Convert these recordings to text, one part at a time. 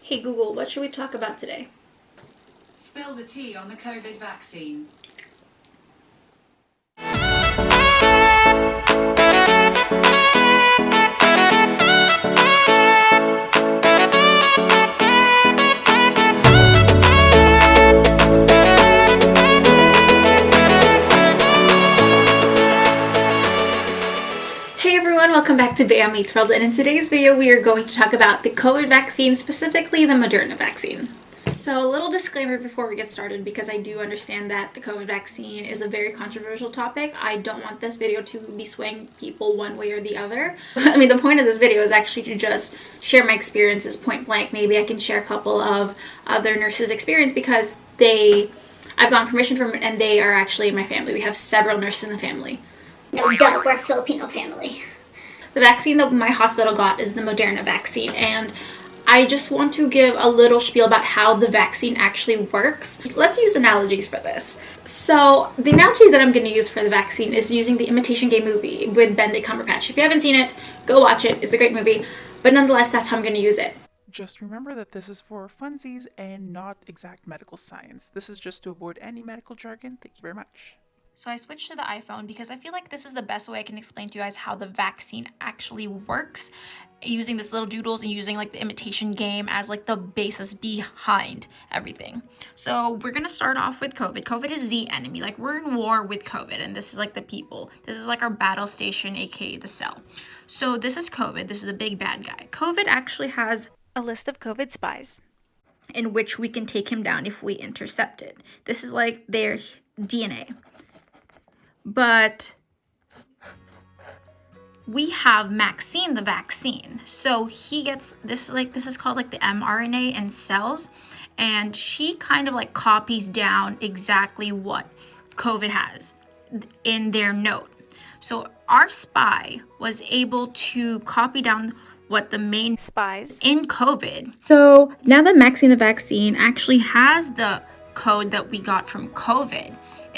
Hey Google, what should we talk about today? Spill the tea on the COVID vaccine. Hey everyone, welcome back to Bea Meets World, and in today's video we are going to talk about the COVID vaccine, specifically the Moderna vaccine. So a little disclaimer before we get started, because I do understand that the COVID vaccine is a very controversial topic. I don't want this video to be swaying people one way or the other. I mean, the point of this video is actually to just share my experiences point blank. Maybe I can share a couple of other nurses' experience because I've gotten permission from, and they are actually in my family. We have several nurses in the family. No, duh, we're a Filipino family. The vaccine that my hospital got is the Moderna vaccine, and I just want to give a little spiel about how the vaccine actually works. Let's use analogies for this. So the analogy that I'm going to use for the vaccine is using the Imitation Game movie with Benedict Cumberbatch. If you haven't seen it, go watch it. It's a great movie, but nonetheless, that's how I'm going to use it. Just remember that this is for funsies and not exact medical science. This is just to avoid any medical jargon. Thank you very much. So I switched to the iPhone because I feel like this is the best way I can explain to you guys how the vaccine actually works, using this little doodles and using like the Imitation Game as like the basis behind everything. So we're gonna start off with COVID. COVID is the enemy. Like, we're in war with COVID, and this is like the people. This is like our battle station, aka the cell. So this is COVID. This is the big bad guy. COVID actually has a list of COVID spies in which we can take him down if we intercept it. This is like their DNA. But we have Maxine the vaccine. So he gets, this is called like the mRNA in cells, and she kind of like copies down exactly what COVID has in their note. So our spy was able to copy down what the main spies in COVID. So now that Maxine the vaccine actually has the code that we got from COVID,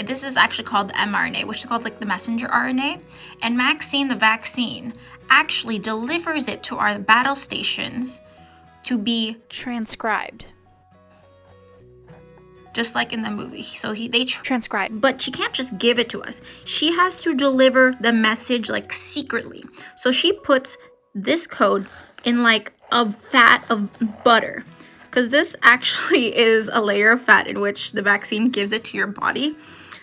this is actually called the mRNA, which is called like the messenger RNA. And Maxine the vaccine actually delivers it to our battle stations to be transcribed. Just like in the movie. So they transcribe. But she can't just give it to us. She has to deliver the message like secretly. So she puts this code in like a vat of butter, because this actually is a layer of fat in which the vaccine gives it to your body.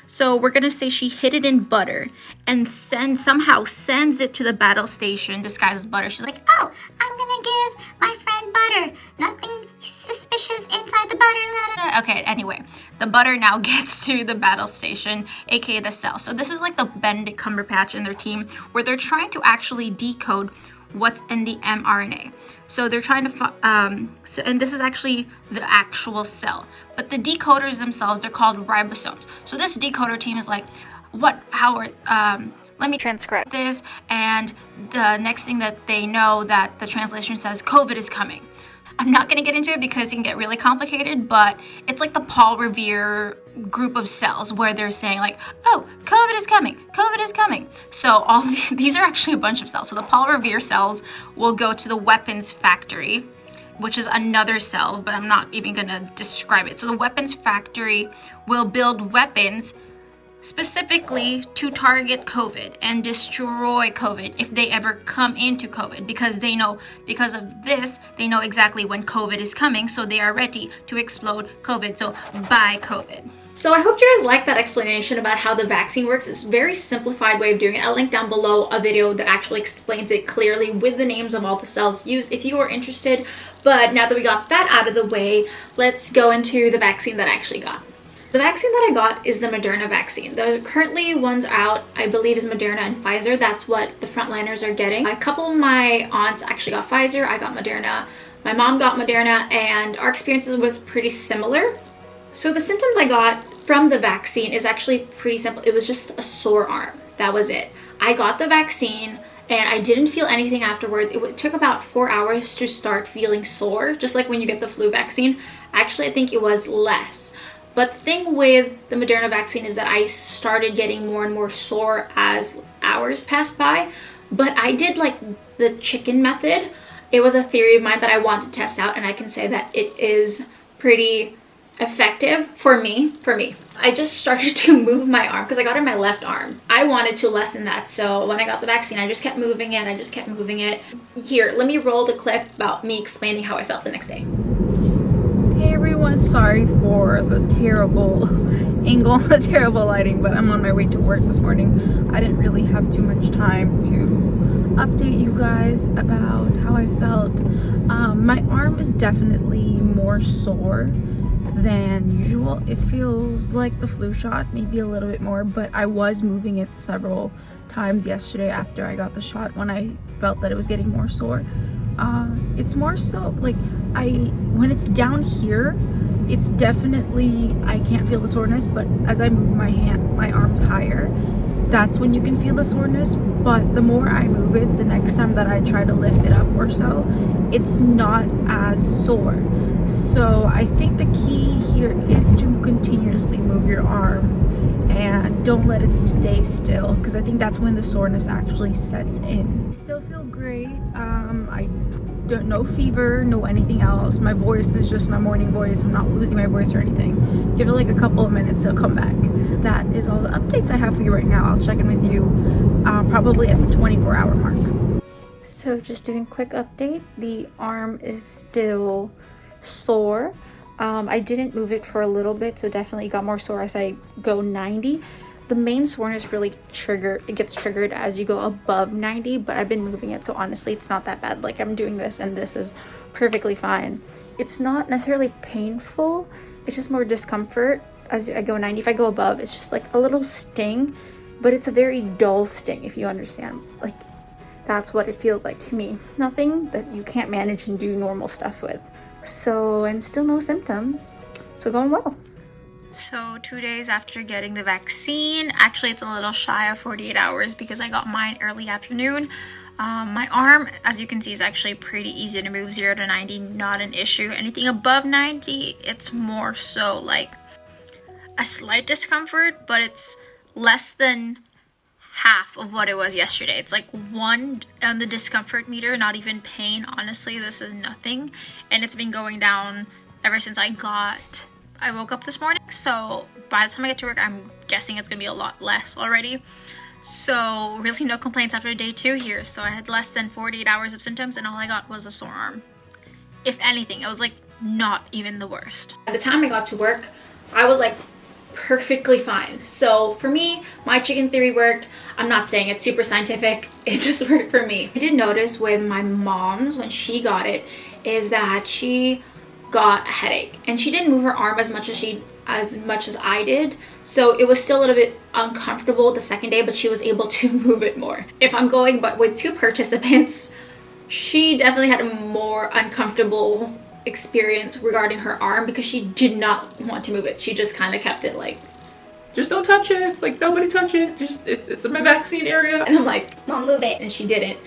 So we're gonna say she hid it in butter and somehow sends it to the battle station disguised as butter. She's like, Oh, I'm gonna give my friend butter. Nothing suspicious inside the butter. okay, anyway, the butter now gets to the battle station, aka the cell. So this is like the Benedict Cumberbatch and their team, where they're trying to actually decode what's in the mRNA. So they're trying to and this is actually the actual cell, but the decoders themselves, they're called ribosomes. So this decoder team is like, let me transcribe this, and the next thing that they know, that the translation says COVID is coming. I'm not going to get into it because it can get really complicated, but it's like the Paul Revere group of cells where they're saying like, oh, COVID is coming, COVID is coming. So all these are actually a bunch of cells. So the Paul Revere cells will go to the weapons factory, which is another cell, but I'm not even going to describe it. So the weapons factory will build weapons specifically to target COVID and destroy COVID if they ever come into COVID, because they know, because of this, they know exactly when COVID is coming, so they are ready to explode COVID. So buy COVID. So I hope you guys like that explanation about how the vaccine works. It's a very simplified way of doing it. I'll link down below a video that actually explains it clearly with the names of all the cells used if you are interested. But now that we got that out of the way, let's go into the vaccine that I actually got. The vaccine that I got is the Moderna vaccine. The currently ones out, I believe, is Moderna and Pfizer. That's what the frontliners are getting. A couple of my aunts actually got Pfizer. I got Moderna. My mom got Moderna, and our experiences was pretty similar. So the symptoms I got from the vaccine is actually pretty simple. It was just a sore arm. That was it. I got the vaccine and I didn't feel anything afterwards. It took about 4 hours to start feeling sore, just like when you get the flu vaccine. Actually, I think it was less. But the thing with the Moderna vaccine is that I started getting more and more sore as hours passed by. But I did like the chicken method, it was a theory of mine that I wanted to test out, and I can say that it is pretty effective for me. I just started to move my arm because I got it in my left arm. I wanted to lessen that, so when I got the vaccine, I just kept moving it. Here, let me roll the clip about me explaining how I felt the next day. Hey everyone, sorry for the terrible angle, the terrible lighting, but I'm on my way to work this morning. I didn't really have too much time to update you guys about how I felt. My arm is definitely more sore than usual. It feels like the flu shot, maybe a little bit more, but I was moving it several times yesterday after I got the shot when I felt that it was getting more sore. It's more so like when it's down here, it's definitely, I can't feel the soreness, but as I move my arms higher, that's when you can feel the soreness. But the more I move it, the next time that I try to lift it up or so, it's not as sore. So I think the key here is to continuously move your arm and don't let it stay still, because I think that's when the soreness actually sets in. I still feel great. I don't, no fever, no anything else. My voice is just my morning voice. I'm not losing my voice or anything. Give it like a couple of minutes, it'll come back. That is all the updates I have for you right now. I'll check in with you probably at the 24-hour mark. So just doing a quick update. The arm is still sore. I didn't move it for a little bit, so definitely got more sore as I go 90. The main soreness really gets triggered as you go above 90, but I've been moving it, so honestly it's not that bad. Like, I'm doing this and this is perfectly fine. It's not necessarily painful, it's just more discomfort as I go 90. If I go above, it's just like a little sting, but it's a very dull sting, if you understand. Like, that's what it feels like to me. Nothing that you can't manage and do normal stuff with. So, and still no symptoms, so going well. So 2 days after getting the vaccine, actually it's a little shy of 48 hours because I got mine early afternoon. My arm, as you can see, is actually pretty easy to move. 0 to 90, not an issue. Anything above 90, it's more so like a slight discomfort, but it's less than half of what it was yesterday. It's like 1 on the discomfort meter, not even pain. Honestly, this is nothing, and it's been going down ever since I woke up this morning. So by the time I get to work, I'm guessing it's gonna be a lot less already. So really no complaints after day 2 here. So I had less than 48 hours of symptoms, and all I got was a sore arm. If anything, it was like not even the worst. By the time I got to work, I was like perfectly fine. So for me, my chicken theory worked. I'm not saying it's super scientific, it just worked for me. I did notice with my mom's, when she got it, is that she got a headache, and she didn't move her arm as much as I did, so it was still a little bit uncomfortable the second day, but she was able to move it more. If I'm going but with 2 participants, she definitely had a more uncomfortable experience regarding her arm because she did not want to move it. She just kind of kept it like, Just don't touch it. Like, nobody touch it. It's in my vaccine area. and I'm like, don't move it, and she didn't.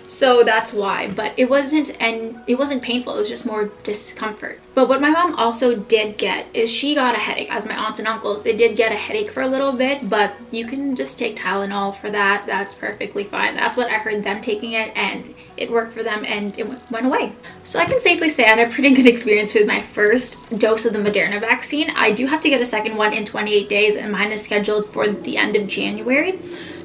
So that's why. But it wasn't painful, it was just more discomfort. But what my mom also did get is she got a headache. As my aunts and uncles, they did get a headache for a little bit, but you can just take Tylenol for that. That's perfectly fine. That's what I heard them taking it, and it worked for them, and it went away. So I can safely say I had a pretty good experience with my first dose of the Moderna vaccine. I do have to get a second one in 28 days, and mine is scheduled for the end of January,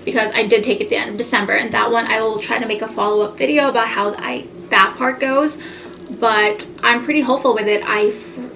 because I did take it at the end of December, and that one I will try to make a follow-up video about how that part goes. But I'm pretty hopeful with it.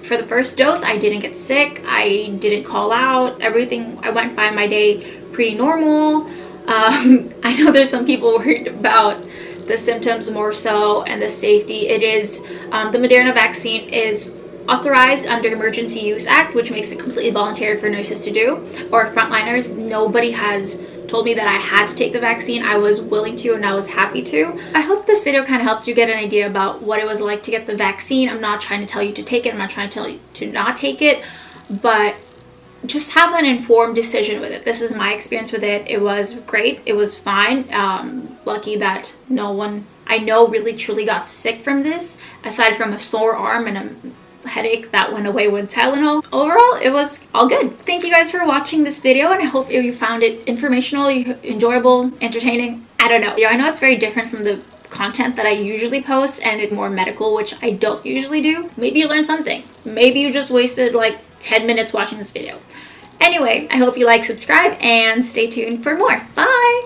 For the first dose, I didn't get sick, I didn't call out, everything, I went by my day pretty normal. I know there's some people worried about the symptoms more so and the safety. It is, the Moderna vaccine is authorized under Emergency Use Act, which makes it completely voluntary for nurses to do, or frontliners. Nobody has told me that I had to take the vaccine. I was willing to, and I was happy to. I hope this video kind of helped you get an idea about what it was like to get the vaccine. I'm not trying to tell you to take it, I'm not trying to tell you to not take it, but just have an informed decision with it. This is my experience with it. It was great, it was fine. Lucky that no one I know really truly got sick from this, aside from a sore arm and a headache that went away with Tylenol. Overall, it was all good. Thank you guys for watching this video, and I hope you found it informational, enjoyable, entertaining. I don't know. I know it's very different from the content that I usually post and it's more medical, which I don't usually do, maybe you learned something. Maybe you just wasted like 10 minutes watching this video. Anyway, I hope you like, subscribe, and stay tuned for more. Bye!